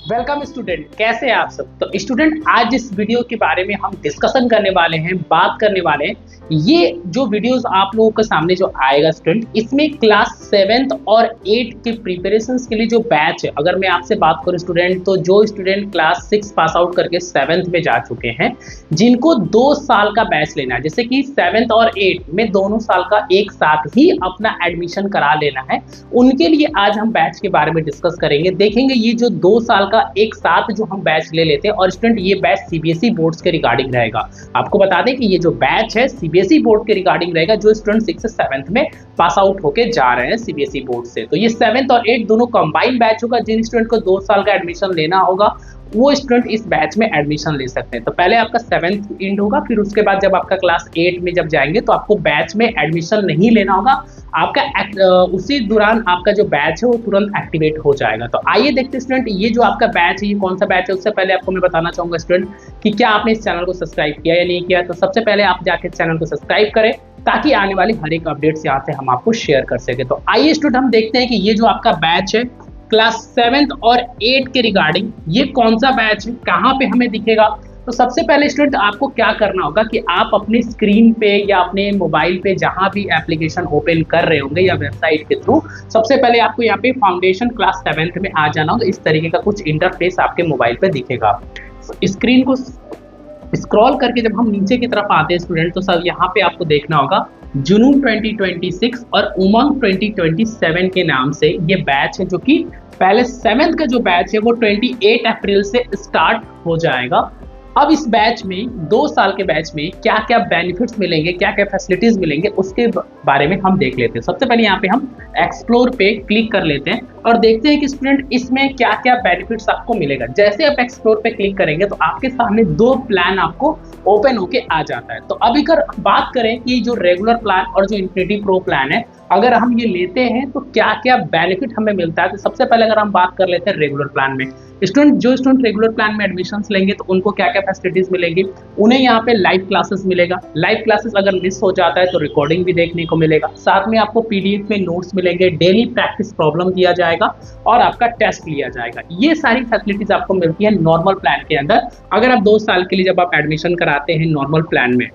Welcome student, कैसे हैं आप सब। तो स्टूडेंट, आज इस वीडियो के बारे में हम डिस्कशन करने वाले हैं, बात करने वाले हैं। ये जो वीडियोस आप लोगों के सामने जो आएगा स्टूडेंट, इसमें क्लास 7th और 8 के प्रिपरेशंस के लिए जो बैच है, अगर मैं आपसे बात करूं स्टूडेंट, तो जो स्टूडेंट क्लास 6 पास आउट करके 7th में जा चुके हैं, जिनको 2 साल का बैच लेना है, जैसे कि 7th और 8 में दोनों साल का एक साथ ही अपना एडमिशन करा लेना है, उनके लिए आज हम बैच के बारे में डिस्कस करेंगे। देखेंगे ये जो 2 साल का एक साथ जो हम बैच ले लेते हैं, और स्टूडेंट ये बैच सीबीएसई बोर्ड्स के रिगार्डिंग रहेगा। आपको बता दें कि ये जो बैच है सीबीएसई बोर्ड के रिगार्डिंग रहेगा, जो स्टूडेंट 6 से 7th में पास आउट होके जा रहे हैं सीबीएसई बोर्ड से। तो ये 7th और 8 दोनों कंबाइंड बैच होगा। जिन स्टूडेंट को 2 साल का एडमिशन लेना होगा वो स्टूडेंट इस बैच में एडमिशन ले सकते हैं। तो पहले आपका 7th एंड होगा, फिर उसके बाद जब आपका क्लास 8 में जब जाएंगे तो आपको बैच में एडमिशन नहीं लेना होगा। आपका उसी दौरान आपका जो बैच है वो तुरंत एक्टिवेट हो जाएगा। तो आइए देखते हैं स्टूडेंट, ये जो आपका बैच है ये कौन सा बैच है। उससे पहले आपको मैं बताना चाहूंगा स्टूडेंट कि क्या आपने इस चैनल को सब्सक्राइब किया या नहीं किया। तो सबसे पहले आप जाके चैनल को सब्सक्राइब करें ताकि आने वाली हर एक अपडेट्स यहाँ से हम आपको शेयर कर सके। तो आइए स्टूडेंट, हम देखते हैं कि ये जो आपका बैच है क्लास 7th और 8 के रिगार्डिंग ये कौन सा बैच है, कहाँ पे हमें दिखेगा। तो सबसे पहले स्टूडेंट आपको क्या करना होगा कि आप अपनी स्क्रीन पे या अपने मोबाइल पे जहाँ भी एप्लीकेशन ओपन कर रहे होंगे या वेबसाइट के थ्रू, सबसे पहले आपको यहाँ पे फाउंडेशन क्लास 7th में आ जाना होगा। इस तरीके का कुछ इंटरफेस आपके मोबाइल पे दिखेगा। स्क्रीन को स्क्रॉल करके जब हम नीचे की तरफ आते हैं स्टूडेंट, तो सब यहाँ पे आपको देखना होगा जुनून 2026 और उमंग 2027 के नाम से ये बैच है, जो कि पहले 7th का जो बैच है वो 28 अप्रैल से स्टार्ट हो जाएगा। अब इस बैच में 2 साल के बैच में क्या क्या बेनिफिट्स मिलेंगे, क्या क्या फैसिलिटीज मिलेंगे, उसके बारे में हम देख लेते हैं। सबसे पहले यहाँ पे हम एक्सप्लोर पे क्लिक कर लेते हैं और देखते हैं कि स्टूडेंट इसमें क्या क्या बेनिफिट्स आपको मिलेगा। जैसे आप एक्सप्लोर पे क्लिक करेंगे तो आपके सामने 2 प्लान आपको ओपन होके आ जाता है। तो अभी अगर बात करें कि जो रेगुलर प्लान और जो इन्फिनिटी प्रो प्लान है, अगर हम ये लेते हैं तो क्या क्या बेनिफिट हमें मिलता है। तो सबसे पहले अगर हम बात कर लेते हैं रेगुलर प्लान में, स्टूडेंट रेगुलर प्लान में एडमिशन लेंगे तो उनको क्या क्या फैसिलिटीज मिलेंगी। उन्हें यहाँ पे लाइव क्लासेस मिलेगा। लाइव क्लासेस अगर मिस हो जाता है तो रिकॉर्डिंग भी देखने को मिलेगा। साथ में आपको पीडीएफ में नोट्स मिलेंगे, डेली प्रैक्टिस प्रॉब्लम दिया जाएगा और आपका टेस्ट लिया जाएगा। ये सारी फैसिलिटीज आपको मिलती है नॉर्मल प्लान के अंदर। अगर आप 2 साल के लिए जब आप एडमिशन कराते हैं नॉर्मल प्लान में,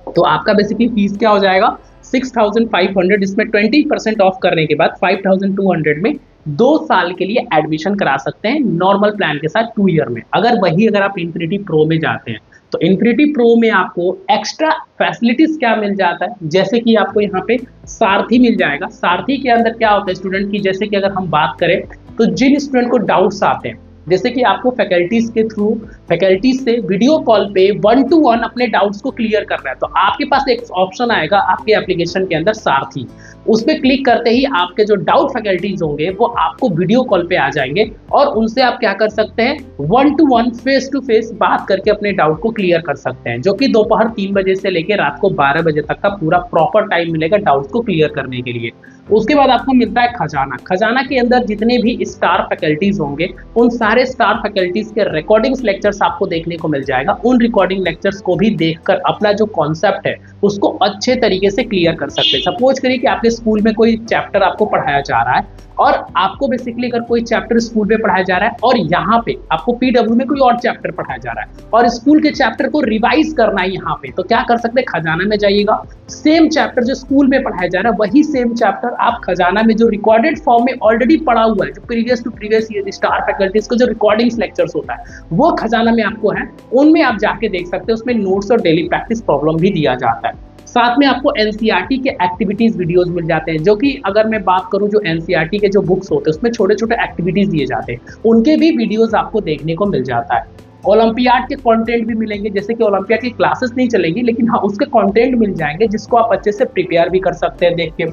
तो आपका बेसिकली फीस क्या हो जाएगा 6500। इसमें 20% ऑफ करने के बाद 5200 में 2 साल के लिए एडमिशन करा सकते हैं नॉर्मल प्लान के साथ 2 ईयर में। अगर आप इन्फिनिटी प्रो में जाते हैं तो इन्फिनिटी प्रो में आपको एक्स्ट्रा फैसिलिटीज क्या मिल जाता है, जैसे कि आपको यहाँ पे सारथी मिल जाएगा। सारथी के अंदर क्या होता है स्टूडेंट की, जैसे कि अगर हम बात करें तो जिन स्टूडेंट को डाउट्स आते हैं, जैसे कि आपको फैकल्टीज से वीडियो कॉल पे 1 to 1 अपने डाउट्स को क्लियर करना है, तो आपके पास एक ऑप्शन आएगा आपके एप्लीकेशन के अंदर सारथी। उस पर क्लिक करते ही आपके जो डाउट फैकल्टीज होंगे वो आपको वीडियो कॉल पे आ जाएंगे और उनसे आप क्या कर सकते हैं 1 to 1 फेस टू फेस बात करके अपने डाउट को क्लियर कर सकते हैं, जो कि दोपहर 3 बजे से लेकर रात को 12 बजे तक का पूरा प्रॉपर टाइम मिलेगा डाउट्स को क्लियर करने के लिए। उसके बाद आपको मिलता है खजाना। खजाना के अंदर जितने भी स्टार फैकल्टीज होंगे उन सारे स्टार फैकल्टीज के रिकॉर्डिंग्स लेक्चर्स आपको देखने को मिल जाएगा। उन रिकॉर्डिंग लेक्चर्स को भी देखकर अपना जो कॉन्सेप्ट है उसको अच्छे तरीके से क्लियर कर सकते हैं। सपोज करिए कि आपके स्कूल में कोई चैप्टर आपको पढ़ाया जा रहा है और आपको बेसिकली अगर कोई चैप्टर स्कूल में पढ़ाया जा रहा है और यहाँ पे आपको पीडब्ल्यू में कोई और चैप्टर पढ़ाया जा रहा है और स्कूल के चैप्टर को रिवाइज करना है यहाँ पे, तो क्या कर सकते हैं खजाना में जाइएगा। सेम चैप्टर जो स्कूल में पढ़ाया जा रहा है वही सेम चैप्टर आप खजाना में जो रिकॉर्डेड फॉर्म में ऑलरेडी पढ़ा हुआ है, जो previous to previous year star faculties का जो रिकॉर्डिंग्स लेक्चर्स होता है वो खजाना में आपको है, उनमें आप जाके देख सकते हैं। उसमें नोट्स और डेली प्रैक्टिस प्रॉब्लम भी दिया जाता है। साथ में आपको एनसीईआरटी के एक्टिविटीज वीडियोस मिल जाते हैं, जो कि अगर मैं बात करूं जो एनसीईआरटी के जो बुक्स होते हैं उसमें छोटे छोटे एक्टिविटीज दिए जाते हैं, उनके भी वीडियोस आपको देखने को मिल जाता है। ओलंपियाड के कंटेंट भी मिलेंगे, जैसे कि ओलंपियाड की क्लासेस नहीं चलेंगी लेकिन हाँ उसके कंटेंट मिल जाएंगे जिसको आप अच्छे से प्रिपेयर भी कर सकते हैं देख के।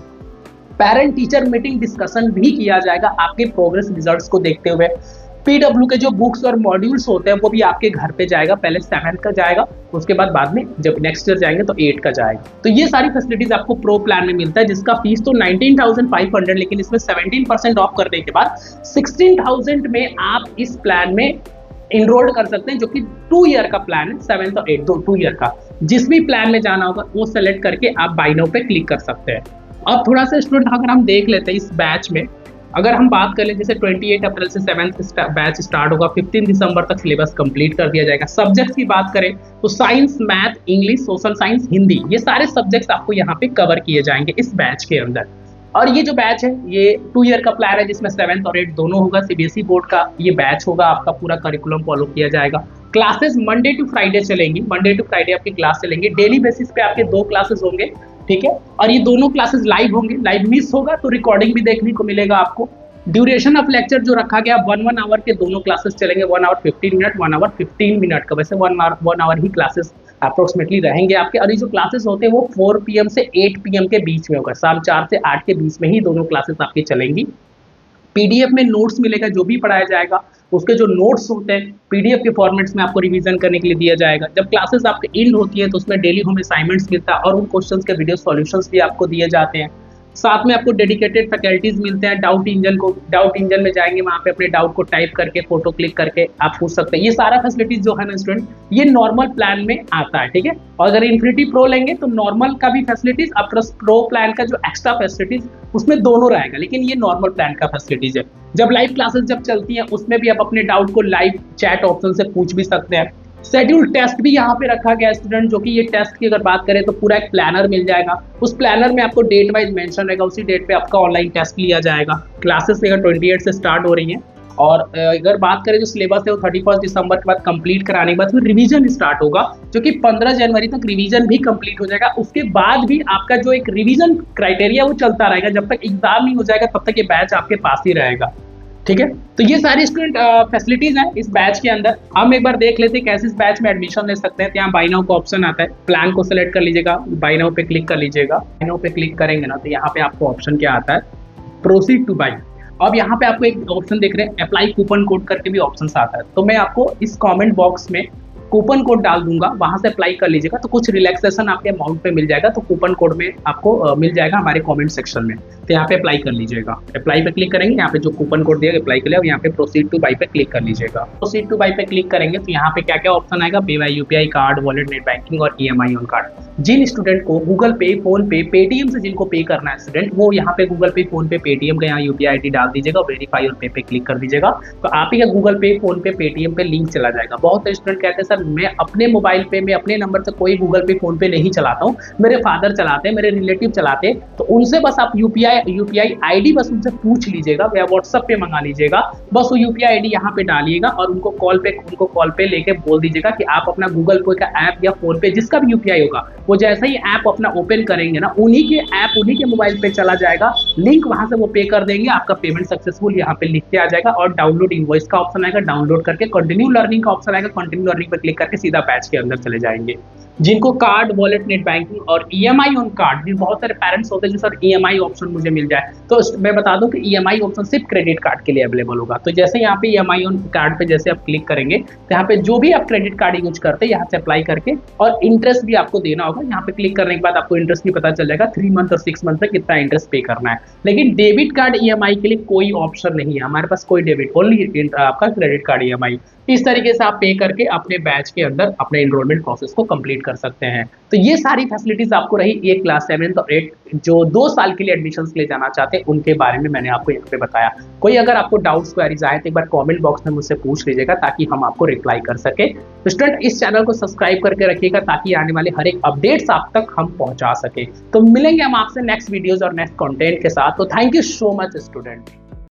पेरेंट टीचर मीटिंग डिस्कशन भी किया जाएगा आपके प्रोग्रेस रिजल्ट्स को देखते हुए। पीडब्ल्यू के जो बुक्स और मॉड्यूल्स होते हैं वो भी आपके घर पे जाएगा। पहले 7th का जाएगा, उसके बाद में जब नेक्स्ट ईयर जाएंगे तो 8 का जाएगा। तो ये सारी फैसिलिटीज आपको प्रो प्लान में मिलता है, जिसका फीस तो 19,500, लेकिन इसमें 17% ऑफ करने के बाद 16,000 में आप इस प्लान में इनरोल्ड कर सकते हैं, जो कि 2 ईयर का प्लान है। 7th और 8 2 ईयर का जिस भी प्लान में जाना होगा वो सेलेक्ट करके आप बाय नाउ पे क्लिक कर सकते हैं। अब थोड़ा सा स्टूडेंट अगर हम देख लेते हैं इस बैच में अगर हम बात कर लें जैसे 28 अप्रैल से 7th बैच स्टार्ट होगा, 15 दिसंबर तक सिलेबस कंप्लीट कर दिया जाएगा। सब्जेक्ट्स की बात करें तो science, math, English, social science, Hindi, ये सारे सब्जेक्ट्स आपको यहाँ पे कवर किए जाएंगे इस बैच के अंदर। और ये जो बैच है ये 2 ईयर का प्लान है जिसमें 7th और 8th दोनों होगा। सीबीएसई बोर्ड का ये बैच होगा, आपका पूरा करिकुलम फॉलो किया जाएगा। क्लासेस मंडे टू फ्राइडे चलेंगी, मंडे टू फ्राइडे आपकी क्लास चलेंगे। डेली बेसिस पे आपके 2 क्लासेस होंगे, ठीक है। और ये दोनों क्लासेस लाइव होंगे, लाइव मिस होगा तो रिकॉर्डिंग भी देखने को मिलेगा आपको। ड्यूरेशन ऑफ लेक्चर जो रखा गया 1 आवर के दोनों क्लासेस चलेंगे, 1 आवर 15 मिनट, 1 आवर 15 मिनट का, वैसे 1 आवर ही क्लासेस अप्रोक्सीमेटली रहेंगे आपके। और ये जो क्लासेस होते हैं वो 4 PM से 8 PM के बीच में होगा, शाम 4 से 8 के बीच में ही दोनों क्लासेस आपकी चलेंगी। पीडीएफ में नोट्स मिलेगा, जो भी पढ़ाया जाएगा उसके जो नोट्स होते हैं पीडीएफ के फॉर्मेट्स में आपको रिवीजन करने के लिए दिया जाएगा। जब क्लासेस आपके एंड होती है तो उसमें डेली होम असाइनमेंट्स मिलता है और उन क्वेश्चंस के वीडियो सॉल्यूशंस भी आपको दिए जाते हैं। साथ में आपको डेडिकेटेड फैकल्टीज मिलते हैं। डाउट इंजन में जाएंगे, वहाँ पे अपने डाउट को टाइप करके फोटो क्लिक करके आप पूछ सकते हैं। ये सारा फैसिलिटीज जो है ना स्टूडेंट, ये नॉर्मल प्लान में आता है, ठीक है। और अगर इन्फिनिटी प्रो लेंगे तो नॉर्मल का भी फैसिलिटीज और प्लस प्रो प्लान का जो एक्स्ट्रा फैसिलिटीज उसमें दोनों रहेगा, लेकिन ये नॉर्मल प्लान का फैसिलिटीज है। जब लाइव क्लासेस जब चलती हैं उसमें भी आप अपने डाउट को लाइव चैट ऑप्शन से पूछ भी सकते हैं। शेड्यूल टेस्ट भी यहाँ पे रखा गया स्टूडेंट, जो कि ये टेस्ट की अगर बात करें तो पूरा एक प्लानर मिल जाएगा। उस प्लानर में आपको डेट वाइज मेंशन रहेगा, उसी डेट पे आपका ऑनलाइन टेस्ट लिया जाएगा। क्लासेस 28 से स्टार्ट हो रही हैं। और अगर बात करें जो सिलेबस है वो 31 दिसंबर के बाद कंप्लीट कराने के बाद फिर रिवीजन स्टार्ट होगा, जो कि 15 जनवरी तक रिवीजन भी कंप्लीट हो जाएगा। उसके बाद भी आपका जो एक रिवीजन क्राइटेरिया वो चलता रहेगा, जब तक एग्जाम नहीं हो जाएगा तब तक ये बैच आपके पास ही रहेगा, ठीक है। तो ये सारी स्टूडेंट फैसिलिटीज हैं इस बैच के अंदर। हम एक बार देख लेते हैं कैसे इस बैच में एडमिशन ले सकते हैं। तो यहाँ बाय नाउ का ऑप्शन आता है, प्लान को सिलेक्ट कर लीजिएगा, बाय नाउ पे क्लिक कर लीजिएगा। बाय नाउ पे क्लिक करेंगे ना तो यहाँ पे आपको ऑप्शन क्या आता है, प्रोसीड टू बाय। अब यहाँ पे आपको एक ऑप्शन देख रहे हैं, अप्लाई कूपन कोड करके भी ऑप्शन आता है। तो मैं आपको इस कॉमेंट बॉक्स में कूपन कोड डाल दूंगा, वहां से अप्लाई कर लीजिएगा तो कुछ रिलैक्सेशन आपके अमाउंट पे मिल जाएगा। तो कूपन कोड में आपको मिल जाएगा हमारे कमेंट सेक्शन में, तो यहाँ पे अप्लाई कर लीजिएगा। अप्लाई पे क्लिक करेंगे, यहाँ पे जो कूपन कोड दिया अप्लाई कर लिया और यहाँ पे प्रोसीड टू बाई पे क्लिक कर लीजिएगा। प्रोसीड टू बाई पे क्लिक करेंगे तो यहाँ पे क्या क्या ऑप्शन आएगा, pay by UPI card, wallet, net banking और ईएमआई ऑन कार्ड। जिन स्टूडेंट को Google pay, PhonePe, Paytm से जिनको पे करना है स्टूडेंट, वो यहाँ पे Google pay, PhonePe, Paytm का यहाँ यूपीआई आईडी डाल दीजिएगा, वेरीफाई और पे पे क्लिक कर दीजिएगा। तो आप ही का Google pay, PhonePe, Paytm पे लिंक चला जाएगा। बहुत से स्टूडेंट कहते हैं सर मैं अपने मोबाइल पे में अपने नंबर से कोई गूगल पे, फोन पे नहीं चलाता हूँ, मेरे फादर चलाते हैं, मेरे रिलेटिव चलाते हैं। तो उनसे बस आप यूपीआई आईडी बस उनसे पूछ लीजिएगा या व्हाट्सएप पे मंगा लीजिएगा। बस वो यूपीआई आईडी यहाँ पे डालिएगा और उनको कॉल पे लेके बोल दीजिएगा कि आप अपना गूगल पे का ऐप या फोन पे जिसका भी यूपीआई होगा वो जैसे ही ऐप अपना ओपन करेंगे ना, उन्हीं के मोबाइल पे चला जाएगा लिंक, वहां से वो पे कर देंगे, आपका पेमेंट सक्सेसफुल यहाँ पे लिख के आ जाएगा। और डाउनलोड इनवॉइस का ऑप्शन आएगा, डाउनलोड करके कंटिन्यू लर्निंग का ऑप्शन आएगा, कंटिन्यू लर्निंग पे क्लिक करके सीधा बैच के अंदर चले जाएंगे। जिनको कार्ड, वॉलेट, नेट बैंकिंग और ईएमआई ऑन कार्ड, भी बहुत सारे पेरेंट्स होते हैं जो सर ईएमआई ऑप्शन मुझे मिल जाए, तो मैं बता दूं कि ईएमआई ऑप्शन सिर्फ क्रेडिट कार्ड के लिए अवेलेबल होगा। तो जैसे यहाँ पे ईएमआई ऑन कार्ड पे जैसे आप क्लिक करेंगे तो यहाँ पे जो भी आप क्रेडिट कार्ड यूज करते हैं यहाँ से अप्लाई करके और इंटरेस्ट भी आपको देना होगा। यहाँ पे क्लिक करने के बाद आपको इंटरेस्ट भी पता चल जाएगा 3 मंथ और 6 मंथ में कितना इंटरेस्ट पे करना है। लेकिन डेबिट कार्ड ईएमआई के लिए कोई ऑप्शन नहीं है हमारे पास, कोई डेबिट, ओनली आपका क्रेडिट कार्ड ईएमआई। इस तरीके से आप पे करके अपने बैच के अंदर अपने एनरोलमेंट प्रोसेस को कंप्लीट कर सकते हैं। तो ये सारी फैसिलिटीज आपको रही ये क्लास 7 और 8 जो 2 साल के लिए एडमिशंस ले जाना चाहते हैं उनके बारे में मैंने आपको यहाँ पे बताया। कोई अगर आपको डाउट्स क्वेरीज आए तो एक बार कमेंट बॉक्स में मुझसे पूछ लीजिएगा ताकि हम आपको रिप्लाई कर सके। तो स्टूडेंट इस चैनल को सब्सक्राइब करके रखिएगा ताकि आने वाले हर एक अपडेट्स आप तक हम पहुंचा सके। तो मिलेंगे हम आपसे नेक्स्ट वीडियोज और नेक्स्ट कंटेंट के साथ। तो thank you so much student.